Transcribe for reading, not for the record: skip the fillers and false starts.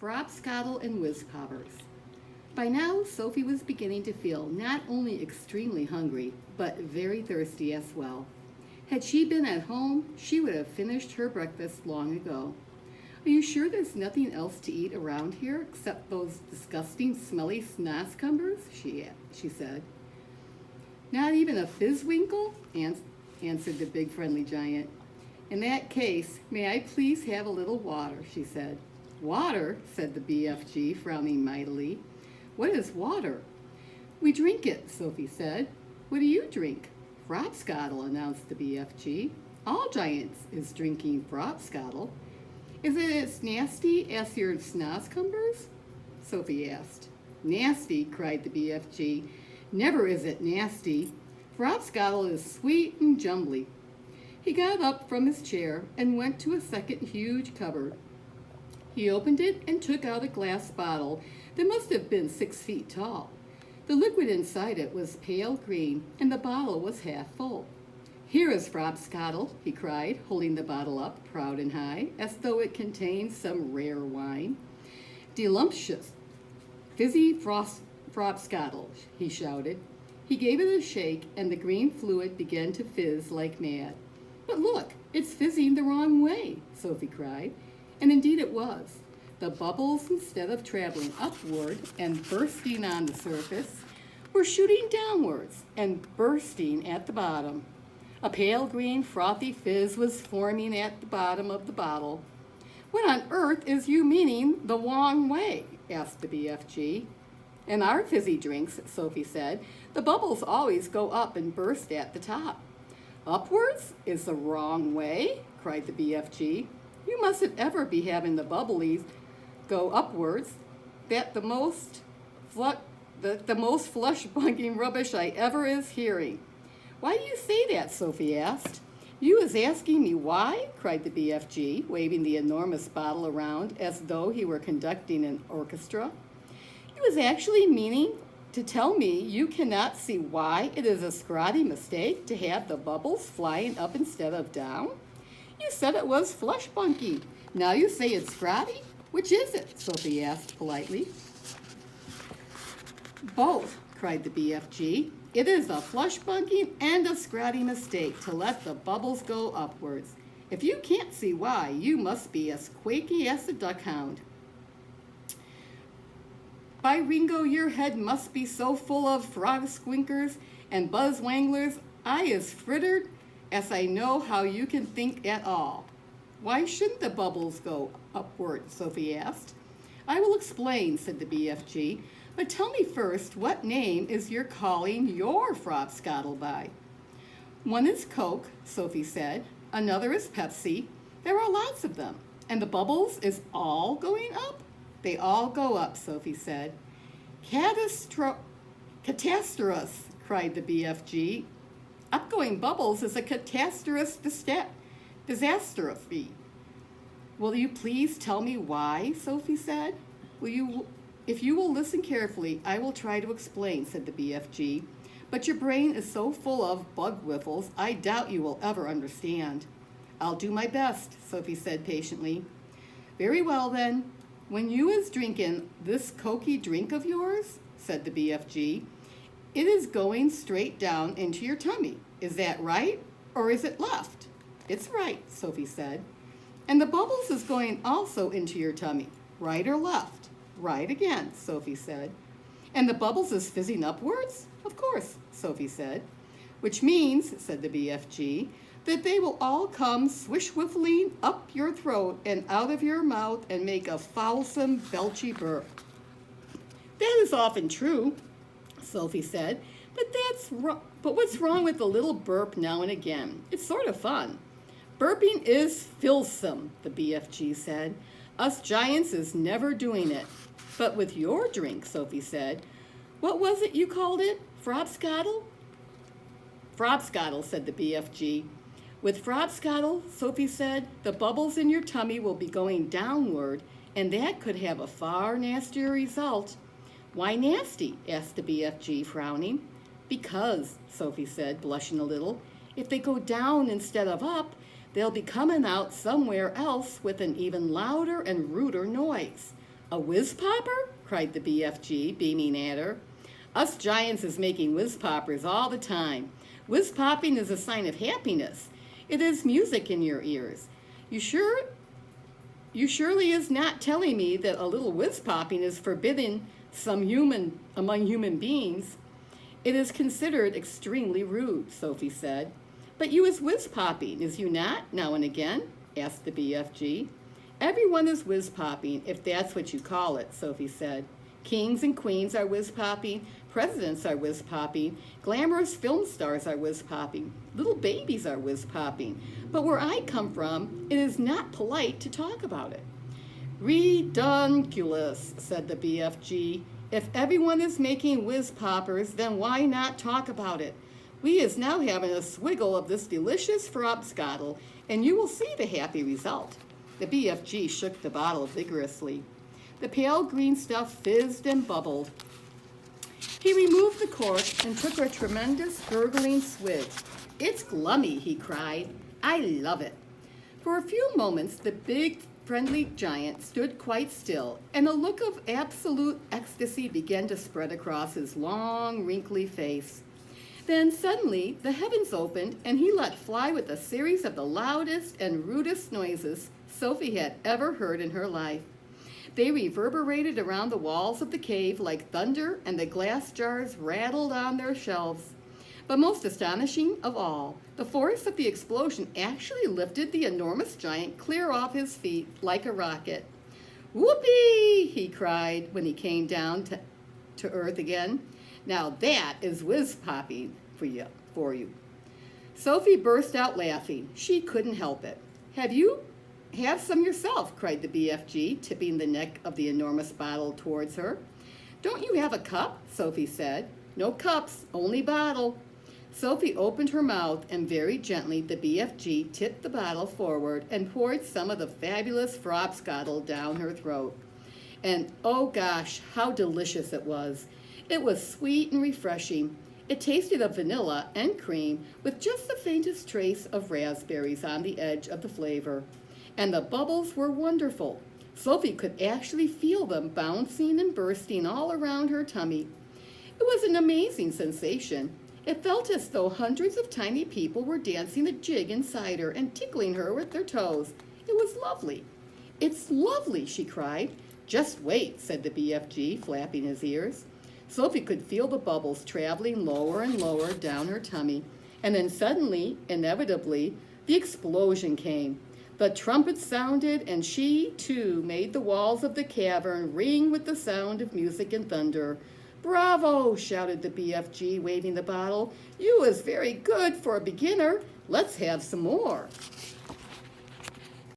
Frobscottle and Whizzpoppers. By now, Sophie was beginning to feel not only extremely hungry, but very thirsty as well. Had she been at home, she would have finished her breakfast long ago. Are you sure there's nothing else to eat around here except those disgusting, smelly snozzcumbers? She said. Not even a fizzwinkle? Answered the big friendly giant. In that case, may I please have a little water, she said. Water, said the BFG, frowning mightily. What is water? We drink it, Sophie said. What do you drink? Frobscottle, announced the BFG. All giants is drinking Frobscottle. Is it as nasty as your snozzcumbers? Sophie asked. Nasty, cried the BFG. Never is it nasty. Frobscottle is sweet and jumbly. He got up from his chair and went to a second huge cupboard. He opened it and took out a glass bottle that must have been 6 feet tall. The liquid inside it was pale green, and the bottle was half full. Here is Frobscottle, he cried, holding the bottle up, proud and high, as though it contained some rare wine. Delumptious, fizzy Frobscottle, he shouted. He gave it a shake, and the green fluid began to fizz like mad. But look, it's fizzing the wrong way, Sophie cried. And indeed it was. The bubbles, instead of traveling upward and bursting on the surface, were shooting downwards and bursting at the bottom. A pale green frothy fizz was forming at the bottom of the bottle. What on earth is you meaning the wrong way? Asked the BFG. In our fizzy drinks, Sophie said, the bubbles always go up and burst at the top. Upwards is the wrong way, cried the BFG. You mustn't ever be having the bubblies go upwards. That the most flush-bunking rubbish I ever is hearing. Why do you say that? Sophie asked. You is asking me why? Cried the BFG, waving the enormous bottle around as though he were conducting an orchestra. He was actually meaning to tell me you cannot see why it is a scrawny mistake to have the bubbles flying up instead of down? You said it was flush-bunky. Now you say it's scrawny? Which is it? Sophie asked politely. Both, cried the BFG. It is a flush-bunking and a scrawny mistake to let the bubbles go upwards. If you can't see why, you must be as quaky as a duckhound. By Ringo, your head must be so full of frog squinkers and buzz wanglers, I is frittered as I know how you can think at all. Why shouldn't the bubbles go upward? Sophie asked. I will explain, said the BFG, but tell me first, what name is you're calling your Frobscottle by? One is Coke, Sophie said. Another is Pepsi. There are lots of them. And the bubbles is all going up? They all go up, Sophie said. Catastrophe, cried the BFG. Upgoing bubbles is a catastrophe. Will you please tell me why? Sophie said. If you will listen carefully, I will try to explain, said the BFG. But your brain is so full of bug whiffles, I doubt you will ever understand. I'll do my best, Sophie said patiently. Very well then. When you is drinking this cokey drink of yours, said the BFG, it is going straight down into your tummy. Is that right, or is it left? It's right, Sophie said. And the bubbles is going also into your tummy. Right or left? Right again, Sophie said. And the bubbles is fizzing upwards? Of course, Sophie said. Which means, said the BFG, that they will all come swish-whiffling up your throat and out of your mouth and make a foulsome, belchy burp. That is often true, Sophie said, but what's wrong with a little burp now and again? It's sort of fun. Burping is filsome, the BFG said. Us giants is never doing it. But with your drink, Sophie said. What was it you called it? Frobscottle? Frobscottle, said the BFG. With Frobscottle, Sophie said, the bubbles in your tummy will be going downward, and that could have a far nastier result. Why nasty? Asked the BFG, frowning. Because, Sophie said, blushing a little, if they go down instead of up, they'll be coming out somewhere else with an even louder and ruder noise. A whiz-popper? Cried the BFG, beaming at her. Us giants is making whiz-poppers all the time. Whiz-popping is a sign of happiness. It is music in your ears. You surely is not telling me that a little whiz-popping is forbidden among human beings. It is considered extremely rude, Sophie said. But you is whiz-popping, is you not, now and again? Asked the BFG. Everyone is whiz-popping, if that's what you call it, Sophie said. Kings and queens are whiz-popping, presidents are whiz-popping, glamorous film stars are whiz-popping, little babies are whiz-popping. But where I come from, it is not polite to talk about it. Redunculous, said the BFG. If everyone is making whiz-poppers, then why not talk about it? We is now having a swiggle of this delicious Frobscottle, and you will see the happy result. The BFG shook the bottle vigorously. The pale green stuff fizzed and bubbled. He removed the cork and took a tremendous gurgling swig. It's glummy, he cried. I love it. For a few moments, the big, friendly giant stood quite still, and a look of absolute ecstasy began to spread across his long, wrinkly face. Then suddenly, the heavens opened, and he let fly with a series of the loudest and rudest noises Sophie had ever heard in her life. They reverberated around the walls of the cave like thunder, and the glass jars rattled on their shelves. But most astonishing of all, the force of the explosion actually lifted the enormous giant clear off his feet like a rocket. Whoopee! He cried when he came down to earth again. Now that is whiz-popping for you. Sophie burst out laughing. She couldn't help it. Have some yourself, cried the BFG, tipping the neck of the enormous bottle towards her. Don't you have a cup? Sophie said. No cups, only bottle. Sophie opened her mouth, and very gently the BFG tipped the bottle forward and poured some of the fabulous Frobscottle down her throat. And oh gosh, how delicious it was. It was sweet and refreshing. It tasted of vanilla and cream with just the faintest trace of raspberries on the edge of the flavor. And the bubbles were wonderful. Sophie could actually feel them bouncing and bursting all around her tummy. It was an amazing sensation. It felt as though hundreds of tiny people were dancing a jig inside her and tickling her with their toes. It was lovely. It's lovely, she cried. Just wait, said the BFG, flapping his ears. Sophie could feel the bubbles traveling lower and lower down her tummy. And then suddenly, inevitably, the explosion came. The trumpet sounded, and she, too, made the walls of the cavern ring with the sound of music and thunder. Bravo, shouted the BFG, waving the bottle. You is very good for a beginner. Let's have some more.